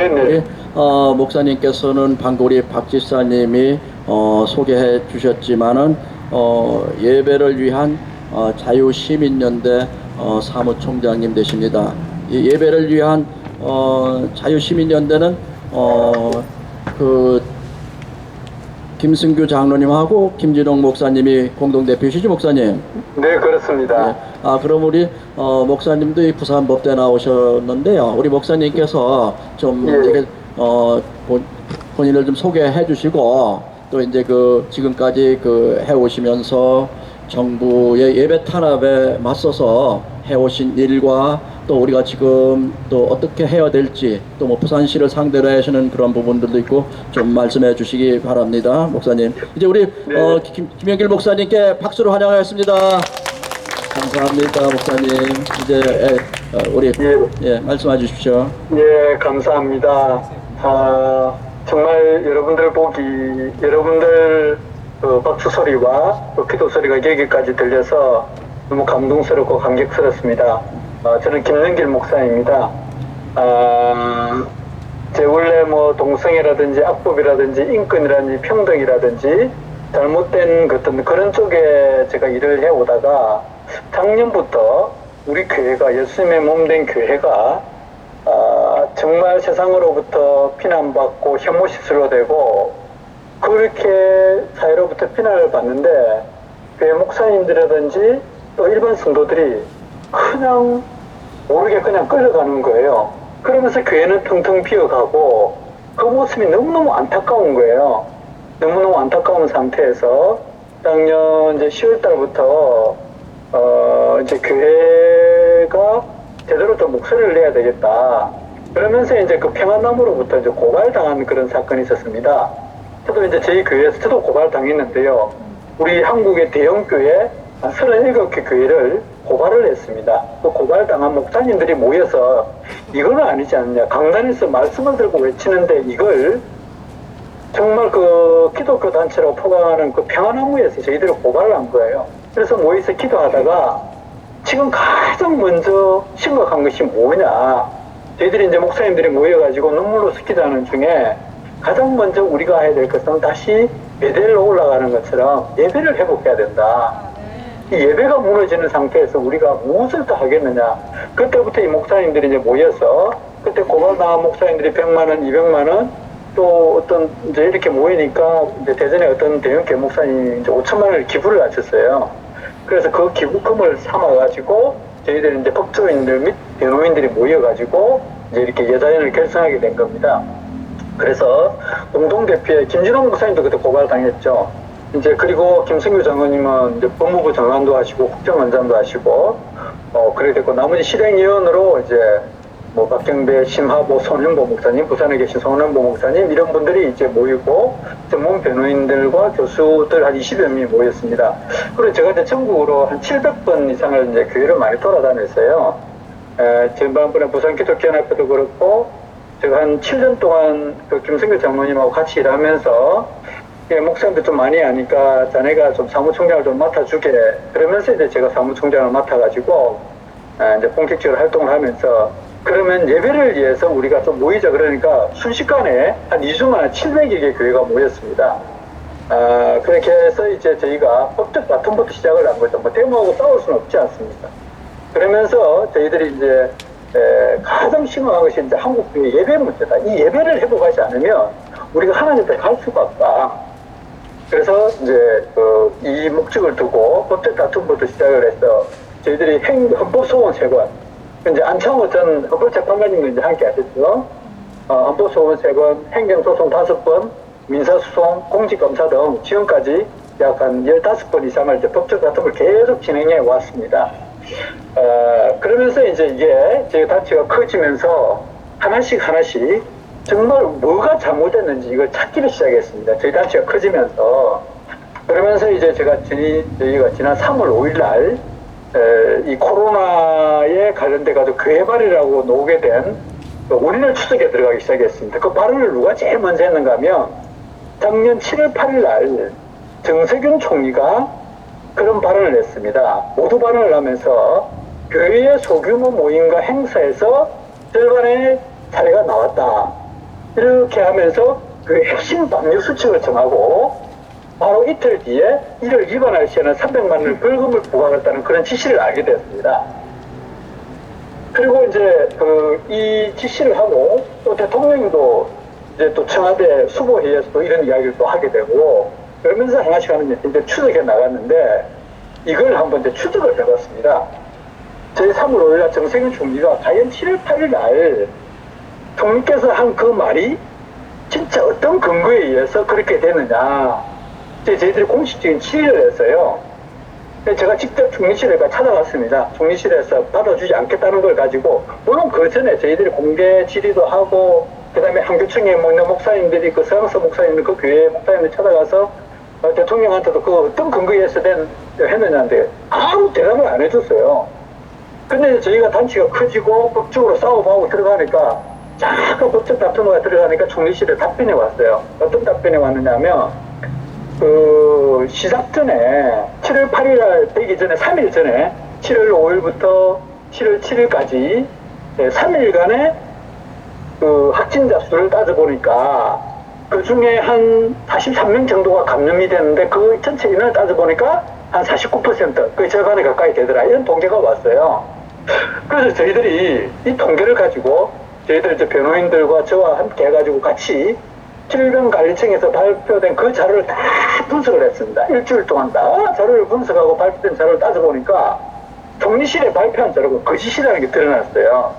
네네. 우리 목사님께서는 방금 우리 박 집사님이 소개해 주셨지만은 예배를 위한 자유시민연대 사무총장님 되십니다. 이 예배를 위한 자유시민연대는 그 김승규 장로님하고 김진홍 목사님이 공동대표시죠, 목사님? 네, 그렇습니다. 네. 그럼 우리 목사님도 이 부산 법대 나오셨는데요. 우리 목사님께서 좀 예. 이렇게 본인을 좀 소개해 주시고 또 이제 그 지금까지 그 해오시면서 정부의 예배 탄압에 맞서서 해오신 일과 또 우리가 지금 또 어떻게 해야 될지 또 뭐 부산시를 상대로 하시는 그런 부분들도 있고 좀 말씀해 주시기 바랍니다, 목사님. 이제 우리 네. 김영길 목사님께 박수로 환영하겠습니다. 감사합니다, 목사님. 이제 우리 말씀해 주십시오. 예, 감사합니다. 정말 여러분들 여러분들 박수 소리와 기도 소리가 여기까지 들려서 너무 감동스럽고 감격스럽습니다. 저는 김영길 목사입니다. 제 원래 뭐 동성애라든지 악법이라든지 인권이라든지 평등이라든지 잘못된 어떤 그런 쪽에 제가 일을 해오다가 작년부터 우리 교회가 예수님의 몸된 교회가 정말 세상으로부터 비난받고 혐오 시설로 그렇게 사회로부터 비난을 받는데 교회 목사님들이라든지 또 일반 성도들이 그냥 모르게 그냥 끌려가는 거예요. 그러면서 교회는 텅텅 비어가고 그 모습이 너무너무 안타까운 거예요. 너무너무 안타까운 상태에서 작년 이제 10월 달부터 이제 교회가 제대로 또 목소리를 내야 되겠다. 그러면서 이제 그 평안나무로부터 이제 고발당한 그런 사건이 있었습니다. 저도 이제 저희 교회에서 저도 고발당했는데요. 우리 한국의 대형 교회 37개 교회를 고발을 했습니다. 그 고발당한 목사님들이 모여서 이거는 아니지 않느냐. 강단에서 말씀을 들고 외치는데 이걸 정말 그 기독교 단체라고 포괄하는 그 평안나무에서 저희들이 고발을 한 거예요. 그래서 모여서 기도하다가 지금 가장 먼저 심각한 것이 뭐냐. 저희들이 이제 목사님들이 모여가지고 눈물로 기도하는 중에 가장 먼저 우리가 해야 될 것은 다시 베델로 올라가는 것처럼 예배를 회복해야 된다. 이 예배가 무너지는 상태에서 우리가 무엇을 더 하겠느냐. 그때부터 이 목사님들이 이제 모여서 그때 고발당한 목사님들이 100만 원, 200만 원, 또 어떤 이제 이렇게 모이니까 이제 대전에 어떤 대형교회 목사님이 이제 5천만 원을 기부를 하셨어요. 그래서 그 기부금을 삼아가지고 저희들이 이제 법조인들 및 변호인들이 모여가지고 이제 이렇게 여자연을 결성하게 된 겁니다. 그래서 공동대표에 김진홍 목사님도 그때 고발당했죠. 이제 그리고 김승규 장로님은 이제 법무부 장관도 하시고 국정원장도 하시고 그래 됐고 나머지 실행위원으로 이제 뭐 박경배, 심하보, 손현보 목사님, 부산에 계신 손현보 목사님 이런 분들이 이제 모이고 전문 변호인들과 교수들 한 20여 명이 모였습니다. 그리고 제가 이제 전국으로 한 700번 이상을 이제 교회를 많이 돌아다녔어요. 지난번에 부산 기독교연합회도 그렇고 제가 한 7년 동안 그 김승규 장로님하고 같이 일하면서 목사님도 좀 많이 하니까 자네가 좀 사무총장을 좀 맡아주게 그러면서 이제 제가 사무총장을 맡아가지고 이제 본격적으로 활동을 하면서 그러면 예배를 위해서 우리가 좀 모이자 그러니까 순식간에 한 2주 만에 700여 개 교회가 모였습니다. 그렇게 해서 이제 저희가 법적 다툼부터 시작을 한 거죠. 뭐 데모하고 싸울 수는 없지 않습니까? 그러면서 저희들이 이제 가장 심각한 것이 이제 한국 교회 예배 문제다. 이 예배를 회복하지 않으면 우리가 하나님 앞에 갈 수가 없다. 그래서 이제 이 목적을 두고 법적 다툼부터 시작을 해서 저희들이 헌법소원 3번, 이제 안창호 전 헌법재판관님도 이제 함께 하셨죠. 헌법소원 3번, 행정소송 5번, 민사소송, 공직검사 등 지금까지 약 한 15번 이상을 이제 법적 다툼을 계속 진행해 왔습니다. 그러면서 이제 이게 저희 단체가 커지면서 하나씩 정말 뭐가 잘못됐는지 이걸 찾기를 시작했습니다. 저희 단체가 커지면서. 그러면서 이제 저희가 지난 3월 5일 날, 이 코로나에 관련돼가지고 교회 발이라고 나오게 된 원인을 추적에 들어가기 시작했습니다. 그 발언을 누가 제일 먼저 했는가 하면 작년 7월 8일 날 정세균 총리가 그런 발언을 했습니다. 모두 발언을 하면서 교회의 소규모 모임과 행사에서 절반의 사례가 나왔다. 이렇게 하면서 그 핵심 방역 수칙을 정하고 바로 이틀 뒤에 이를 위반할 시에는 300만 원의 벌금을 부과하겠다는 그런 지시를 알게 되었습니다. 그리고 이제 이 지시를 하고 또 대통령도 이제 또 청와대 수보회의에서도 이런 이야기를 또 하게 되고 그러면서 하나씩 하는 이제 추적해 나갔는데 이걸 한번 이제 추적을 해봤습니다. 저희 3월 5일 정세균 총리가 과연 7월 8일 날 총리께서 한 그 말이 진짜 어떤 근거에 의해서 그렇게 되느냐. 저희들이 공식적인 질의를 했어요. 제가 직접 총리실에 찾아갔습니다. 총리실에서 받아주지 않겠다는 걸 가지고, 물론 그 전에 저희들이 공개 질의도 하고, 그 다음에 한교총에 있는 목사님들이 그 서양서 목사님들 그 교회 목사님들 찾아가서 대통령한테도 그 어떤 근거에 의해서 했느냐인데 아무 대답을 안 해줬어요. 근데 저희가 단체가 커지고 법적으로 싸워보고 들어가니까 자꾸 법적 다툼가 들어가니까 총리실에 답변이 왔어요. 어떤 답변이 왔느냐 하면 시작 전에 7월 8일 날 되기 전에 3일 전에 7월 5일부터 7월 7일까지 3일간의 확진자 수를 따져보니까 그 중에 한 43명 정도가 감염이 됐는데 그 전체 인원을 따져보니까 한 49%, 그 절반에 가까이 되더라. 이런 통계가 왔어요. 그래서 저희들이 이 통계를 가지고 저희들 이제 변호인들과 저와 함께 해가지고 같이 질병관리청에서 발표된 그 자료를 다 분석을 했습니다. 일주일 동안 다 자료를 분석하고 발표된 자료를 따져보니까 총리실에 발표한 자료가 거짓이라는 게 드러났어요.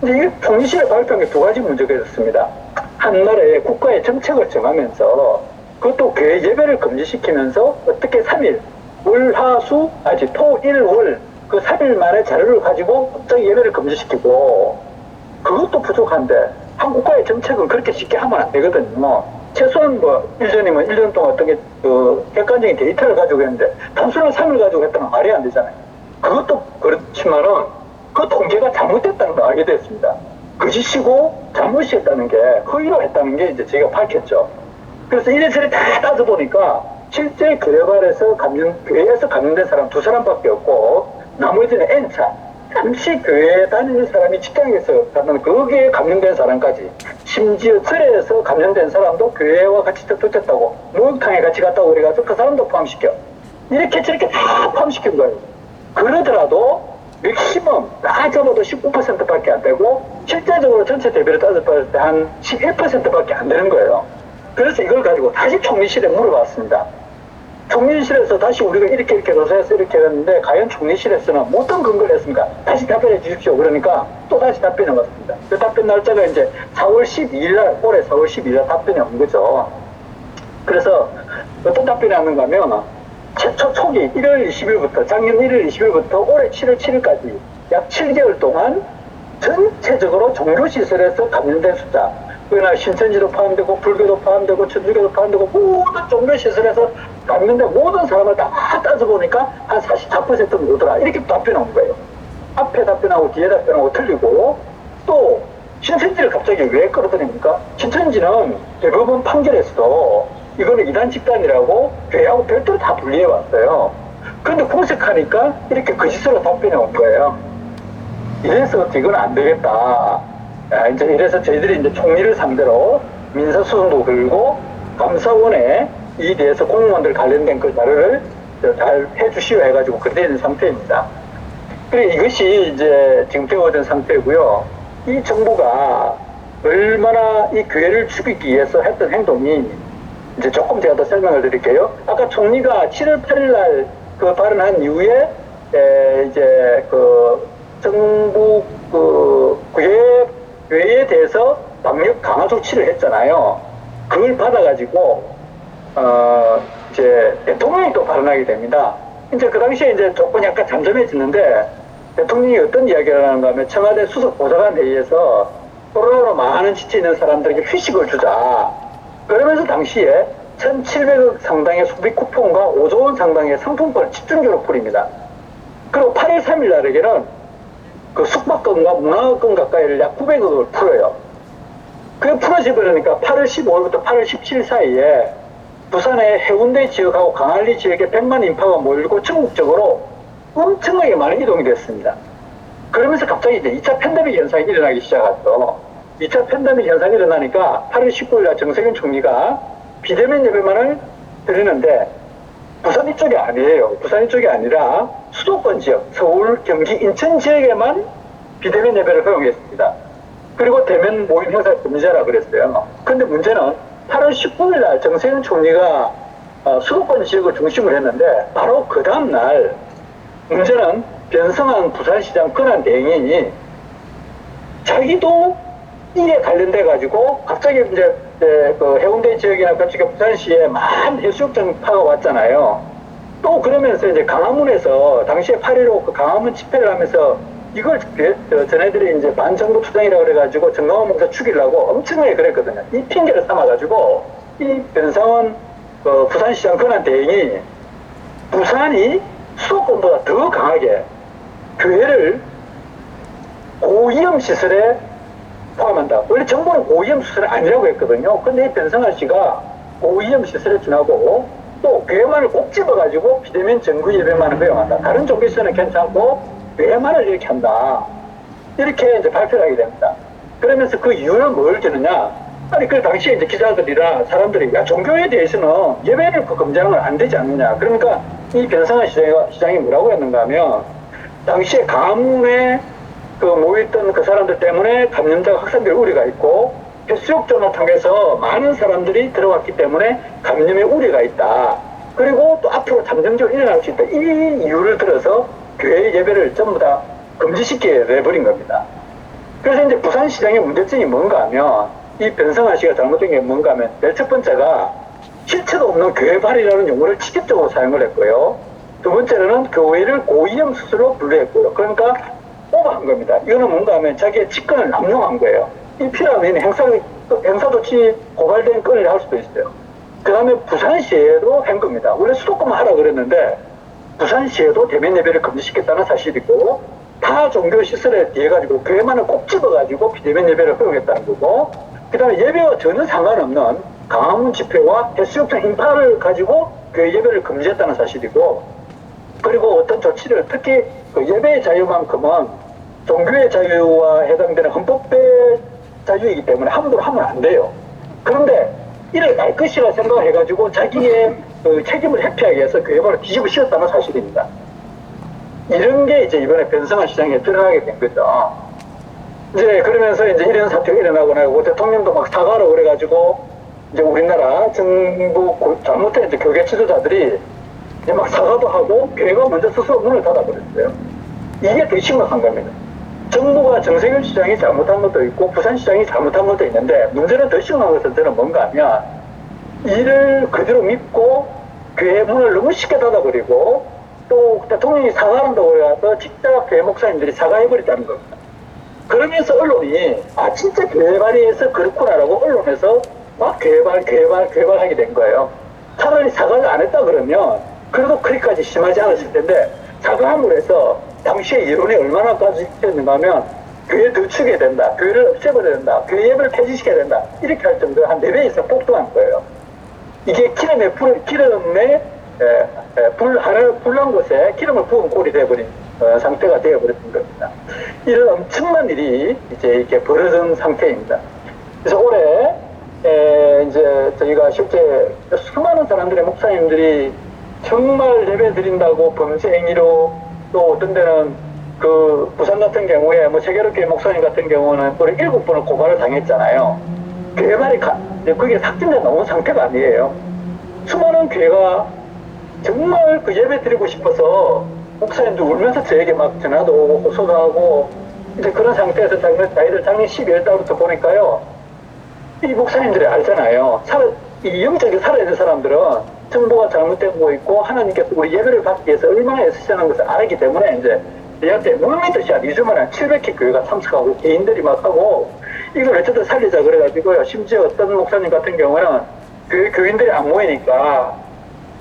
근데 이게 총리실에 발표한 게 두 가지 문제가 있었습니다. 한 나라의 국가의 정책을 정하면서 그것도 교회 예배를 금지시키면서 어떻게 3일, 월, 화, 수, 토, 일, 월 그 3일 만에 자료를 가지고 갑자기 예배를 금지시키고 그것도 부족한데 한 국가의 정책은 그렇게 쉽게 하면 안 되거든요. 최소한 1년이면 1년 동안 어떤 게 객관적인 데이터를 가지고 했는데 단순한 3일 가지고 했다면 말이 안 되잖아요. 그것도 그렇지만은 그 통계가 잘못됐다는 걸 알게 됐습니다. 거짓이고 잘못이었다는 게 허위로 했다는 게 이제 저희가 밝혔죠. 그래서 이래저래 다 따져보니까 실제 교회발에서 교회에서 감염된 사람 2사람밖에 없고 나머지는 N차 잠시 교회에 다니는 사람이 직장에서 거기에 감염된 사람까지 심지어 절에서 감염된 사람도 교회와 같이 접촉했다고 목욕탕에 같이 갔다고 그래가지고 그 사람도 포함시켜 이렇게 저렇게 다 포함시킨 거예요. 그러더라도 맥시멈 다 잡아도 19%밖에 안 되고 실제적으로 전체 대비를 따져봤을 때 한 11%밖에 안 되는 거예요. 그래서 이걸 가지고 다시 총리실에 물어봤습니다. 총리실에서 다시 우리가 이렇게 조사해서 이렇게 했는데 과연 총리실에서는 어떤 근거를 했습니까? 다시 답변해 주십시오. 그러니까 또 다시 답변이 왔습니다. 그 답변 날짜가 이제 4월 12일 날 올해 4월 12일 날 답변이 온 거죠. 그래서 어떤 답변이 왔는가 하면 최초 초기 1월 20일부터 작년 1월 20일부터 올해 7월 7일까지 약 7개월 동안 전체적으로 종교시설에서 감염된 숫자 그러나 신천지도 포함되고 불교도 포함되고 천주교도 포함되고 모든 종교시설에서 감염된 모든 사람을 다 따져보니까 한 44%는 오더라. 이렇게 답변이 온 거예요. 앞에 답변하고 뒤에 답변하고 틀리고 또 신천지를 갑자기 왜 끌어들입니까? 신천지는 대법원 판결에서도 이거는 이단 집단이라고 교회하고 별도로 다 분리해 왔어요. 그런데 공색하니까 이렇게 거짓으로 답변이 온 거예요. 이래서 이건 안 되겠다. 이제 이래서 저희들이 이제 총리를 상대로 민사소송도 걸고 감사원에 이 대해서 공무원들 관련된 그 자료를 잘 해주시오 해가지고 그렇게 있는 상태입니다. 그래 이것이 이제 지금 되어진 상태고요. 이 정부가 얼마나 이 교회를 죽이기 위해서 했던 행동이 이제 조금 제가 더 설명을 드릴게요. 아까 총리가 7월 8일 날 그 발언한 이후에 이제 그 정부 교회에 대해서 방역 강화 조치를 했잖아요. 그걸 받아가지고 이제 대통령이 또 발언하게 됩니다. 이제 그 당시에 이제 조금 약간 잠잠해지는데 대통령이 어떤 이야기를 하는가 하면 청와대 수석 보좌관 회의에서 코로나로 많은 지쳐 있는 사람들에게 휴식을 주자. 그러면서 당시에 1,700억 상당의 소비 쿠폰과 5조 원 상당의 상품권을 집중적으로 뿌립니다. 그리고 8월 3일 날에게는 그 숙박권과 문화권 가까이를 약 900억을 풀어요. 그게 풀어지버리니까 8월 15일부터 8월 17일 사이에 부산의 해운대 지역하고 강안리 지역에 100만 인파가 몰리고 전국적으로 엄청나게 많은 이동이 됐습니다. 그러면서 갑자기 이제 2차 팬데믹 현상이 일어나기 시작했죠. 2차 팬데믹 현상이 일어나니까 8월 19일 날 정세균 총리가 비대면 예배만을 드리는데 부산 이쪽이 아니에요. 부산 이쪽이 아니라 수도권 지역, 서울, 경기, 인천 지역에만 비대면 예배를 허용했습니다. 그리고 대면 모임 행사 금지하라 그랬어요. 그런데 문제는 8월 19일 날 정세균 총리가 수도권 지역을 중심으로 했는데 바로 그 다음날 문제는 변성한 부산시장 권한대행이 자기도 이에 관련돼 가지고 갑자기 이제 그 해운대 지역이나 그쪽에 부산시에 많은 해수욕장 파가 왔잖아요. 또 그러면서 이제 강화문에서 당시에 8.15 그 강화문 집회를 하면서 이걸 전애들이 이제 반정부 투쟁이라고 그래가지고 정강원 목사 죽이려고 엄청나게 그랬거든요. 이 핑계를 삼아가지고 이 변상원 부산시장 권한대행이 부산이 수도권보다 더 강하게 교회를 고위험 시설에 포함한다. 원래 정부는 고위험 시설이 아니라고 했거든요. 근데 이 변성환 씨가 고위험 시설에 준하고 또 교회만을 꼭 집어가지고 비대면 정부 예배만을 허용한다. 다른 종교시설은 괜찮고 교회만을 이렇게 한다. 이렇게 이제 발표를 하게 됩니다. 그러면서 그 이유는 뭘 주느냐? 아니, 그 당시에 이제 기자들이나 사람들이, 야, 종교에 대해서는 예배를 금지하는 건 안 되지 않느냐. 그러니까 이 변상환 시장이 뭐라고 했는가 하면, 당시에 강화문에 그 모였던 그 사람들 때문에 감염자가 확산될 우려가 있고, 해수욕장을 통해서 많은 사람들이 들어왔기 때문에 감염의 우려가 있다. 그리고 또 앞으로 잠정적으로 일어날 수 있다. 이 이유를 들어서 교회 예배를 전부 다 금지시키게 내버린 겁니다. 그래서 이제 부산시장의 문제점이 뭔가 하면, 이 변성환 씨가 잘못된 게 뭔가 하면, 맨 첫 번째가 실체도 없는 교회발이라는 용어를 직접적으로 사용을 했고요. 두 번째로는 교회를 고위험 수수로 분류했고요. 그러니까 오버한 겁니다. 이거는 뭔가 하면 자기의 직권을 남용한 거예요. 이 필요하면 행사도치 고발된 건을 할 수도 있어요. 그 다음에 부산시에도 한 겁니다. 원래 수도권만 하라 그랬는데 부산시에도 대면 예배를 금지시켰다는 사실이고, 타 종교 시설에 대해 가지고 교회만을 꼭 집어가지고 비대면 예배를 허용했다는 거고, 그 다음에 예배와 전혀 상관없는 강화문 집회와 해수욕장 인파를 가지고 교회 예배를 금지했다는 사실이고, 그리고 어떤 조치를 특히 그 예배의 자유만큼은 종교의 자유와 해당되는 헌법의 자유이기 때문에 함부로 하면 안 돼요. 그런데 이를 알 것이라 생각해가지고 자기의 그 책임을 회피하기 위해서 교회만을 뒤집어 씌웠다는 사실입니다. 이런 게 이제 이번에 변성환 시장에 드러나게 된 거죠. 이제 그러면서 이제 이런 사태가 일어나고 나고 대통령도 막 사과하라고 그래가지고 이제 우리나라 정부 잘못된 이제 교계 지도자들이 이제 막 사과도 하고 교회가 먼저 스스로 문을 닫아버렸어요. 이게 더 심각한 겁니다. 정부가 정세균 시장이 잘못한 것도 있고 부산시장이 잘못한 것도 있는데, 문제는 더 심각한 것은 저는 뭔가 하면 이를 그대로 믿고 교회 문을 너무 쉽게 닫아버리고 또 대통령이 사과한다고 그래서 직접 교회 목사님들이 사과해버렸다는 겁니다. 그러면서 언론이 진짜 교회발이에서 그렇구나라고 언론에서 막 교회발 하게 된 거예요. 차라리 사과를 안 했다 그러면 그래도 그리까지 심하지 않았을 텐데, 사과함으로 해서 당시의 여론이 얼마나까지 있었는가 하면 교회 더 추게 된다, 교회를 없애버려야 된다, 교회 예배를 폐지시켜야 된다, 이렇게 할 정도로 한 4배 이상 폭등한 거예요. 이게 기름에 불난 곳에 기름을 부은 꼴이 되어버린 상태가 되어버렸던 겁니다. 이런 엄청난 일이 이제 이렇게 벌어진 상태입니다. 그래서 올해 이제 저희가 실제 수많은 사람들의 목사님들이 정말 예배 드린다고 범죄 행위로, 또 어떤 데는 그 부산 같은 경우에 뭐 세계롭교회 목사님 같은 경우는 우리 7번을 고발을 당했잖아요. 교회말이 그게 삭제된 나온 상태가 아니에요. 수많은 교회가 정말 그 예배 드리고 싶어서 목사님들 울면서 저에게 막 전화도 오고 호소도 하고, 이제 그런 상태에서 자기들 작년 12월 달부터 보니까요, 이 목사님들이 알잖아요. 이 영적이 살아있는 사람들은 정보가 잘못되고 있고 하나님께서 우리 예배를 받기 위해서 얼마나 애쓰시는 것을 알기 때문에 이제 얘한테 물밑듯이 한 2주 만에 700개 교회가 참석하고 개인들이 막 하고, 이걸 어쨌든 살리자 그래가지고요. 심지어 어떤 목사님 같은 경우는 교인들이 안 모이니까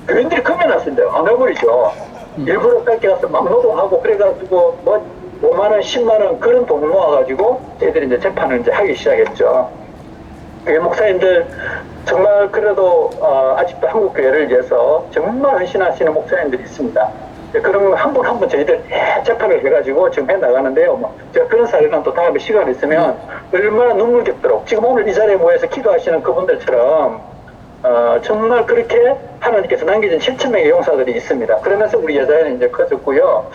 교인들이 금연했습니다. 안 가버리죠. 일부러 뺏겨가서 막 노동하고 그래가지고 뭐 5만원, 10만원 그런 돈을 모아가지고 저희들이 이제 재판을 이제 하기 시작했죠. 목사님들 정말 그래도 아직도 한국교회를 위해서 정말 헌신하시는 목사님들이 있습니다. 그럼 한 번 한 번 저희들 재판을 해가지고 지금 해 나가는데요. 뭐 제가 그런 사례는 또 다음에 시간 있으면 얼마나 눈물겹도록 지금 오늘 이 자리에 모여서 기도하시는 그분들처럼 정말 그렇게 하나님께서 남겨진 7천 명의 용사들이 있습니다. 그러면서 우리 여자애는 이제 커졌고요.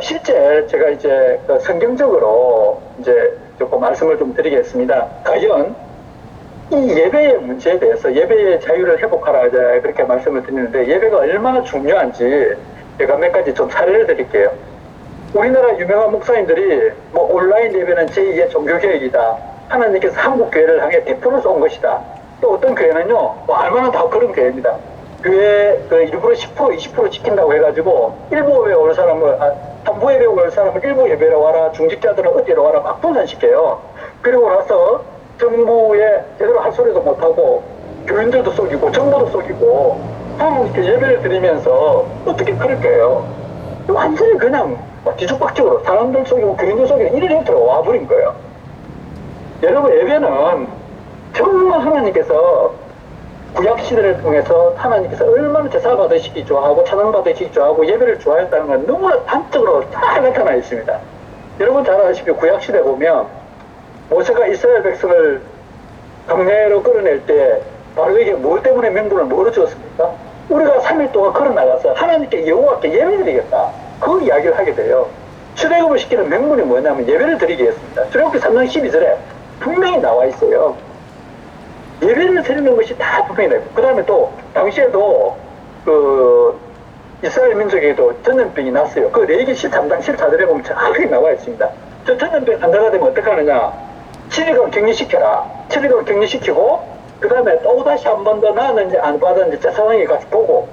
실제 제가 이제 성경적으로 이제 조금 말씀을 좀 드리겠습니다. 과연 이 예배의 문제에 대해서 예배의 자유를 회복하라 이제 그렇게 말씀을 드리는데 예배가 얼마나 중요한지 제가 몇 가지 좀 사례를 드릴게요. 우리나라 유명한 목사님들이 뭐 온라인 예배는 제2의 종교개혁이다. 하나님께서 한국 교회를 향해 대표로 쏜 것이다. 또 어떤 교회는요, 뭐 알만한 다 그런 교회입니다. 교회 일부러 10% 20% 지킨다고 해가지고 일부 예배 올 사람을 한부 예배 올 사람을 일부 예배로 와라, 중직자들은 어디로 와라 막 분산시켜요. 그리고 나서 정부에 제대로 할 소리도 못하고 교인들도 속이고 정부도 속이고 하나님께 예배를 드리면서 어떻게 그럴까요? 완전히 그냥 뒤죽박죽으로 사람들 속이고 교인들 속이고 이런 형태로 와버린 거예요. 여러분 예배는 정말 하나님께서 구약시대를 통해서 하나님께서 얼마나 제사 받으시기 좋아하고 찬양 받으시기 좋아하고 예배를 좋아했다는 건 너무나 단적으로 다 나타나 있습니다. 여러분 잘 아시고 구약시대 보면 모세가 이스라엘 백성을 광야로 끌어낼 때 바로에게 뭘 때문에 명분을 뭐로 주었습니까? 우리가 3일 동안 걸어나가서 하나님께 여호와께 예배드리겠다. 그 이야기를 하게 돼요. 출애굽을 시키는 명분이 뭐냐면 예배를 드리겠습니다. 출애굽기 3장 12절에 분명히 나와 있어요. 예배를 드리는 것이 다 분명히 나와 있고 그 다음에 또 당시에도 이스라엘 민족에도 전염병이 났어요. 그 레위기 13장 14절에 보면 정확하게 나와 있습니다. 저 전염병 환자가 되면 어떻게 하느냐? 7일간 격리시켜라. 7일간 격리시키고 그 다음에 또다시 한 번 더 나았는지 안 받았는지 제사장에 가서 보고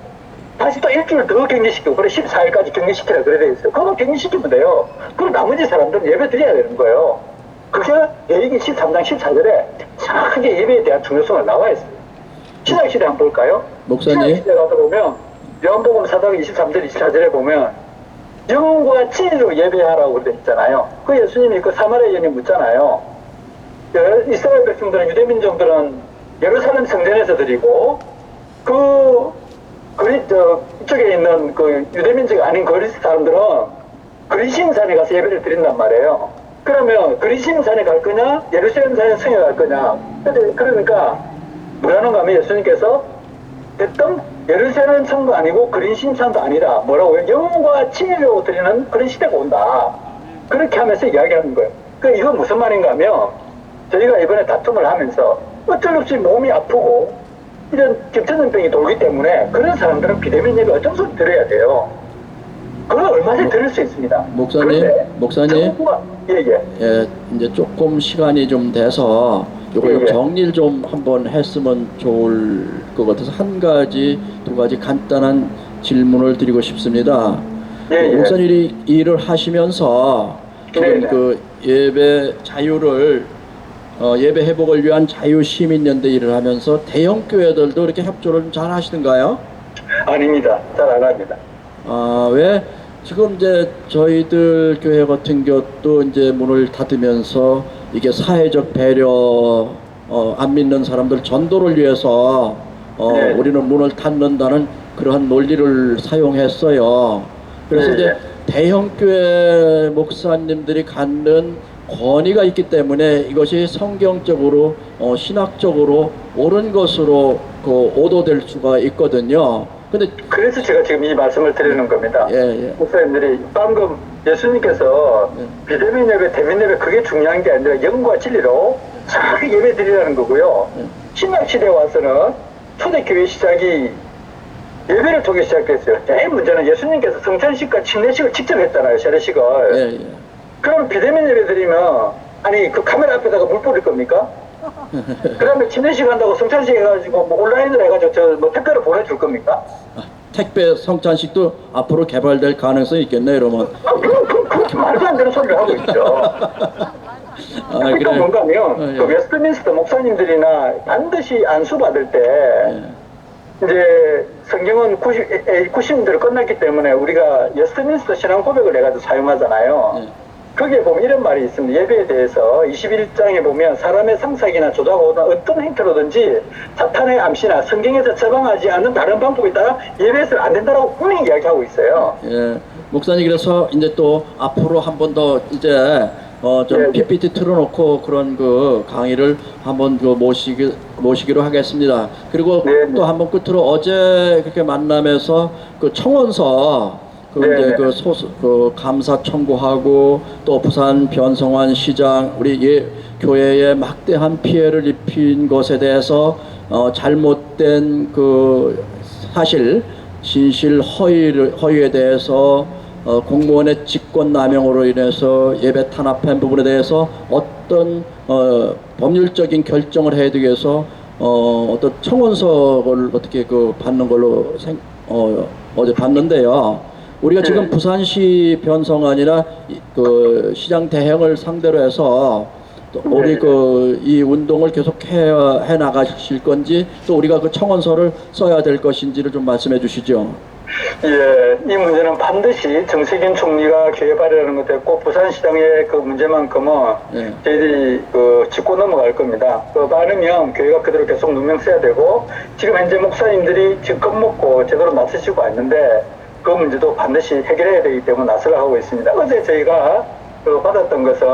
다시 또 일주일 더 격리시키고 그래 14일까지 격리시키라 그래 돼 있어요. 그거 격리시키면 돼요. 그리고 나머지 사람들은 예배 드려야 되는 거예요. 그게 레위기 13장 14절에 정확하게 예배에 대한 중요성을 나와 있어요. 신약시대 한번 볼까요? 목사님. 신약시대 가서 보면 요한복음 4장 23절 24절에 보면 영과 진리로 예배하라고 되어 있잖아요. 그 예수님이 그 사마리아 여인이 묻잖아요. 이스라엘 백성들은 유대민족들은 예루살렘 성전에서 드리고 이쪽에 있는 그 유대민족 아닌 그리스 사람들은 그리심산에 가서 예배를 드린단 말이에요. 그러면 그리심산에 갈 거냐 예루살렘 성에 갈 거냐. 그러니까 뭐라는가 하면 예수님께서 됐든 예루살렘 성도 아니고 그리심산도 아니다. 뭐라고요? 영과 진리로 드리는 그런 시대가 온다. 그렇게 하면서 이야기하는 거예요. 그러니까 이건 무슨 말인가 하면 저희가 이번에 다툼을 하면서 어쩔 수 없이 몸이 아프고 이런 전염병이 돌기 때문에 그런 사람들은 비대면 예배 어쩔 수 없이 드려야 돼요. 그걸 얼마든지 드릴 수 있습니다. 목사님, 예, 이제 조금 시간이 좀 돼서 요거 정리를 좀 한번 했으면 좋을 것 같아서 한 가지, 두 가지 간단한 질문을 드리고 싶습니다. 목사님이 일을 하시면서 지금 그 예배 자유를 예배 회복을 위한 자유시민연대 일을 하면서 대형 교회들도 이렇게 협조를 잘 하시던가요? 아닙니다. 잘 안 합니다. 왜 지금 이제 저희들 교회 같은 것도 이제 문을 닫으면서 이게 사회적 배려, 안 믿는 사람들 전도를 위해서 우리는 문을 닫는다는 그러한 논리를 사용했어요. 그래서 이제 대형 교회 목사님들이 갖는 권위가 있기 때문에 이것이 성경적으로 신학적으로 옳은 것으로 오도될 수가 있거든요. 근데 그래서 제가 지금 이 말씀을 드리는 겁니다. 목사님들이 방금 예수님께서 비대면 예배, 대면 예배 그게 중요한 게 아니라 영과 진리로 정확히 예배 드리라는 거고요. 신약 시대에 와서는 초대교회 시작이 예배를 통해 시작됐어요. 제일 문제는 예수님께서 성찬식과 침례식을 직접 했잖아요. 세례식을. 그럼 비대면 예배 드리면 아니 그 카메라 앞에다가 물 뿌릴 겁니까? 그 다음에 침례식 한다고 성찬식 해가지고 뭐 온라인으로 해가지고 저 뭐 택배로 보내줄 겁니까? 택배 성찬식도 앞으로 개발될 가능성이 있겠네 이러면. 그렇게 말도 안 되는 소리를 하고 있죠. 그러니까 뭔가 하면 그 웨스트민스터 목사님들이나 반드시 안수받을 때 이제 성경은 90년대로 끝났기 때문에 우리가 웨스트민스터 신앙 고백을 해가지고 사용하잖아요. 거기에 보면 이런 말이 있습니다. 예배에 대해서 21장에 보면 사람의 상상이나 조작하거나 어떤 행태로든지 사탄의 암시나 성경에서 처방하지 않는 다른 방법에 따라 예배에서는 안 된다라고 분명히 이야기하고 있어요. 예, 목사님 그래서 이제 또 앞으로 한 번 더 이제 좀 네, 네. PPT 틀어놓고 그런 그 강의를 한번 그 모시기로 하겠습니다. 그리고 네, 네. 또 한 번 끝으로 어제 그렇게 만남에서 그 청원서 그 네, 이제 네. 그 감사 청구하고 또 부산 변성환 시장 우리 교회에 막대한 피해를 입힌 것에 대해서 잘못된 그 사실 진실 허위에 대해서 공무원의 직권남용으로 인해서 예배 탄압한 부분에 대해서 어떤 법률적인 결정을 해야 되기 위해서 어떤 청원서를 어떻게 그 받는 걸로 어제 봤는데요. 우리가 지금 네. 부산시 변성안이나 그 시장 대행을 상대로 해서 또 우리 네. 그 이 운동을 계속 해 나가실 건지 또 우리가 그 청원서를 써야 될 것인지를 좀 말씀해 주시죠. 예, 이 문제는 반드시 정세균 총리가 교회 발의하는 것도 했고 부산시장의 그 문제만큼은 예. 저희들이 그 짚고 넘어갈 겁니다. 그 많으면 교회가 그대로 계속 누명 써야 되고 지금 현재 목사님들이 지금 겁먹고 제대로 나서시고 있는데 그 문제도 반드시 해결해야 되기 때문에 나서려 하고 있습니다. 어제 저희가 그 받았던 것은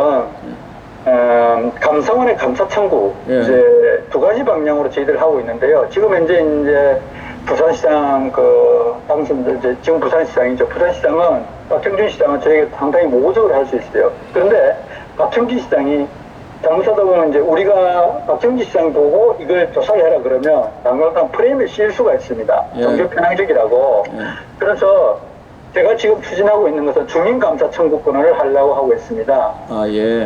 감사원의 감사 청구 예. 이제 두 가지 방향으로 저희들 하고 있는데요. 지금 현재 이제 부산시장 그 당선 이제 지금 부산시장이죠. 부산시장은 박정준 시장은 저에게 상당히 모호적으로 할 수 있어요. 그런데 박정준 시장이 잘못하다 보면 이제 우리가 박정준 시장 보고 이걸 조사를 해라 그러면 당연한 프레임을 씌울 수가 있습니다. 예. 종교 편향적이라고. 예. 그래서 제가 지금 추진하고 있는 것은 주민감사 청구권을 하려고 하고 있습니다. 아 예.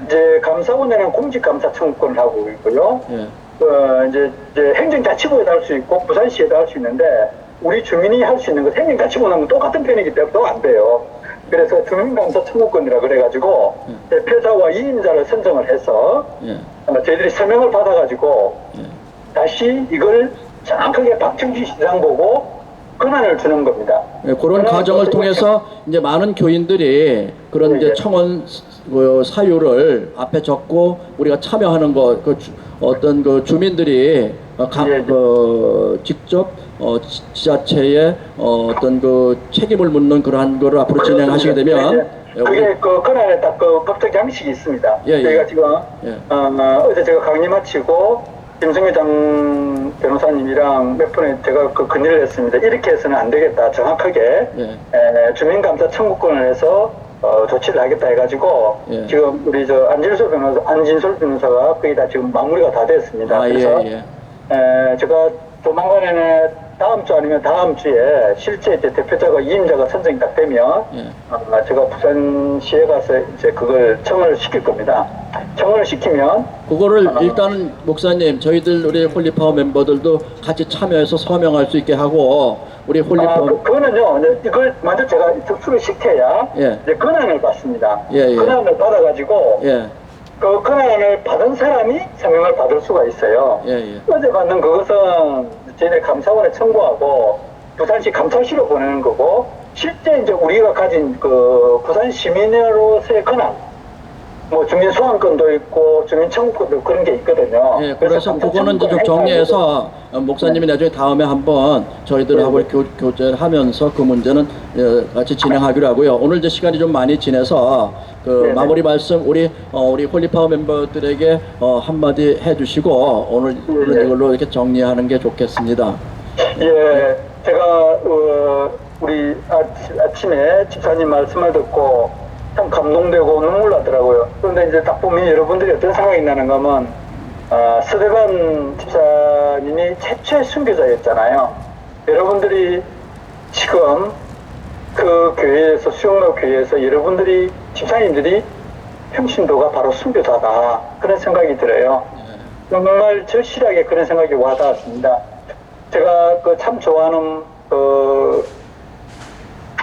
이제 감사원에는 공직감사 청구권을 하고 있고요. 예. 이제 행정자치부에도 할 수 있고 부산시에도 할 수 있는데 우리 주민이 할 수 있는 것 행정자치부는 똑같은 편이기 때문에 또 안 돼요. 그래서 주민감사 청구권이라 그래가지고 대표자와 이임자를 선정을 해서 예. 저희들이 서명을 받아가지고 예. 다시 이걸 정확하게 박정준 시장 보고 권한을 주는 겁니다. 예, 그런 과정을 통해서 이제 많은 교인들이 그런 네, 이제 네. 청원 사유를 앞에 적고 우리가 참여하는 것, 어떤 그 주민들이 네, 네. 직접 지자체에 어떤 그 책임을 묻는 그러한 거를 앞으로 진행하시게 되면 네, 네. 그게 그 권한에 딱 그 법적 양식이 있습니다. 예, 예. 저희가 지금 예. 어제 제가 강의 마치고 김성회장 변호사님이랑 몇 번에 제가 그 건의를 했습니다. 이렇게 해서는 안 되겠다. 정확하게 예. 주민감사 청구권을 해서 조치를 하겠다 해가지고 예. 지금 우리 저 안진솔 변호사가 거의 다 지금 마무리가 다 됐습니다. 아, 그래서 예. 제가 조만간에는 다음 주 아니면 다음 주에 실제 이제 대표자가 이임자가 선정이 딱 되면 예. 제가 부산시에 가서 이제 그걸 청원을 시킬 겁니다. 청원을 시키면 그거를 일단은 목사님 저희들 우리 홀리파워 멤버들도 같이 참여해서 서명할 수 있게 하고 우리 홀리파워 그거는요. 이걸 먼저 제가 접수를 시켜야 예. 이제 권한을 받습니다. 예, 예. 권한을 받아가지고 예. 그 권한을 받은 사람이 서명을 받을 수가 있어요. 예, 예. 어제 받는 그것은 저희들 감사원에 청구하고 부산시 감찰시로 보내는 거고 실제 이제 우리가 가진 그 부산 시민으로서의 권한 뭐 주민 소환권도 있고 주민 청구권도 그런 게 있거든요. 예, 그래서 그거는 이제 좀 정리해서 목사님이 나중에 다음에 한번 저희들하고 교제를 하면서 그 문제는 같이 진행하기로 하고요. 오늘 이제 시간이 좀 많이 지내서 그 네네. 마무리 말씀 우리 홀리파워 멤버들에게 한마디 해주시고 오늘 이걸로 이렇게 정리하는 게 좋겠습니다. 예, 제가 우리 아침에 집사님 말씀을 듣고 참 감동되고 눈물 나더라고요. 그런데 이제 딱 보면 여러분들이 어떤 생각이 나는가 하면 스데반 집사님이 최초의 순교자였잖아요. 여러분들이 지금 그 교회에서 수영로 교회에서 여러분들이 집사님들이 평신도가 바로 순교자다 그런 생각이 들어요. 정말 절실하게 그런 생각이 와닿았습니다. 제가 그 참 좋아하는 그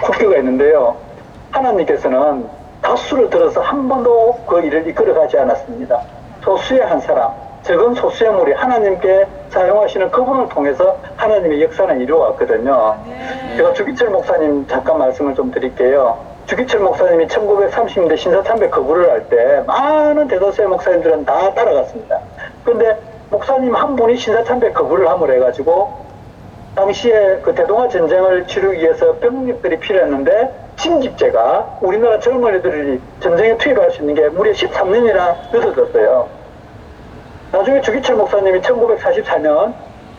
국교가 있는데요. 하나님께서는 다수를 들어서 한 번도 그 일을 이끌어가지 않았습니다. 소수의 한 사람, 적은 소수의 무리 하나님께 사용하시는 그분을 통해서 하나님의 역사는 이루어왔거든요. 제가 주기철 목사님 잠깐 말씀을 좀 드릴게요. 주기철 목사님이 1930년대 신사참배 거부를 할 때 많은 대도세 목사님들은 다 따라갔습니다. 그런데 목사님 한 분이 신사참배 거부를 함을 해가지고 당시에 그 대동아 전쟁을 치르기 위해서 병력들이 필요했는데 징집제가 우리나라 젊은이들이 전쟁에 투입할 수 있는 게 무려 13년이나 늦어졌어요. 나중에 주기철 목사님이 1944년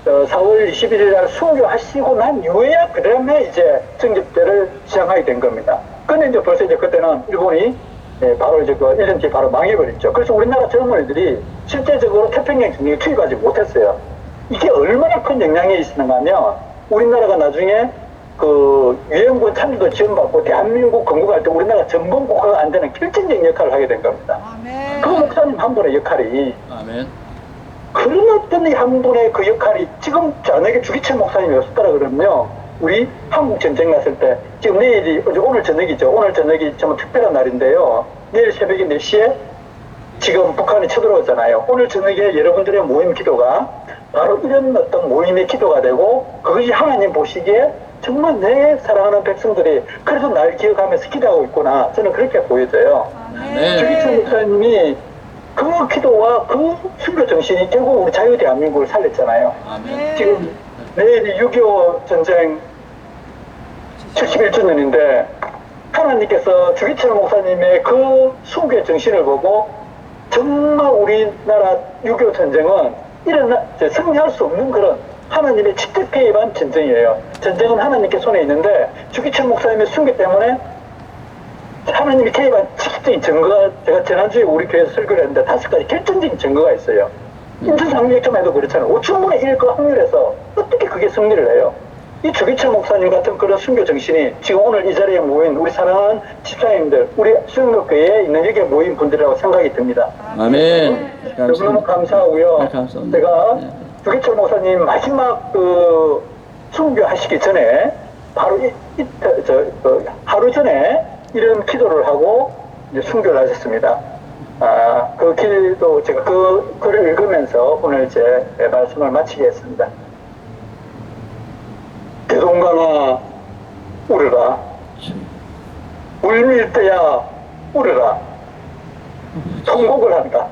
4월 21일 날 순교하시고 난 이후에야 그 다음에 이제 징집제를 시작하게 된 겁니다. 근데 이제 벌써 이제 그때는 일본이 바로 이제 그 1년 뒤에 바로 망해버렸죠. 그래서 우리나라 젊은이들이 실제적으로 태평양 전쟁에 투입하지 못했어요. 이게 얼마나 큰 영향이 있었는가 하면 우리나라가 나중에 그 유엔군 참여도 지원받고 대한민국 건국할 때 우리나라 전범 국가가 안 되는 결정적인 역할을 하게 된 겁니다. 아멘. 그 목사님 한 분의 역할이 아멘. 그런 어떤 한 분의 그 역할이 지금 만약에 주기철 목사님이 없었더라 그러면요 우리 한국 전쟁 났을 때 지금 내일이 오늘 저녁이죠. 오늘 저녁이 정말 특별한 날인데요. 내일 새벽에 4시에 지금 북한이 쳐들어오잖아요. 오늘 저녁에 여러분들의 모임 기도가 바로 이런 어떤 모임의 기도가 되고 그것이 하나님 보시기에 정말 내 사랑하는 백성들이 그래도 날 기억하면서 기도하고 있구나. 저는 그렇게 보여져요. 네. 주기철 목사님이 그 기도와 그 순교 정신이 결국 우리 자유 대한민국을 살렸잖아요. 아멘. 지금 내일이 6.25 전쟁 71주년인데 하나님께서 주기철 목사님의 그 순교의 정신을 보고 정말 우리나라 6.25 전쟁은 승리할 수 없는 그런 하나님의 직접 개입한 전쟁이에요. 전쟁은 하나님께 손에 있는데 주기철 목사님의 순교 때문에 하나님이 개입한 직접적인 증거가 제가 지난주에 우리 교회에서 설교를 했는데 5가지 결정적인 증거가 있어요. 인천상륙점에도 그렇잖아요. 5천분의 1 그 확률에서 어떻게 그게 승리를 해요? 이 주기철 목사님 같은 그런 순교 정신이 지금 오늘 이 자리에 모인 우리 사랑하는 집사님들, 우리 수영록교회에 있는 여기에 모인 분들이라고 생각이 듭니다. 아멘. 너무너무 감사하고요. 네, 감사합니다. 제가 네. 주기철 목사님 마지막 그 순교하시기 전에 바로 하루 전에 이런 기도를 하고 이제 순교를 하셨습니다. 그 기도 제가 그 글을 읽으면서 오늘 제 말씀을 마치겠습니다. 대동강아 울으라. 울밀대야 울으라. 통곡을 한다.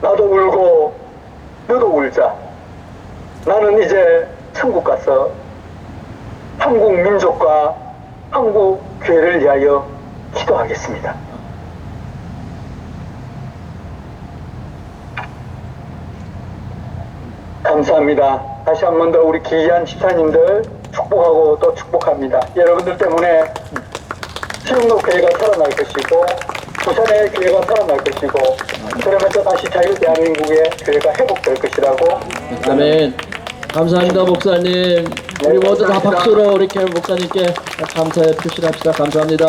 나도 울고 너도 울자. 나는 이제 천국 가서 한국 민족과 한국 교회를 위하여 기도하겠습니다. 감사합니다. 다시 한 번 더 우리 귀한 집사님들 축복하고 또 축복합니다. 여러분들 때문에 수영록 교회가 살아날 것이고 부산의 교회가 살아날 것이고 그러면서 다시 자유 대한민국의 교회가 회복될 것이라고. 아멘. 감사합니다, 목사님. 우리 모두 다 박수로 이렇게 목사님께 감사의 표시를 합시다. 감사합니다.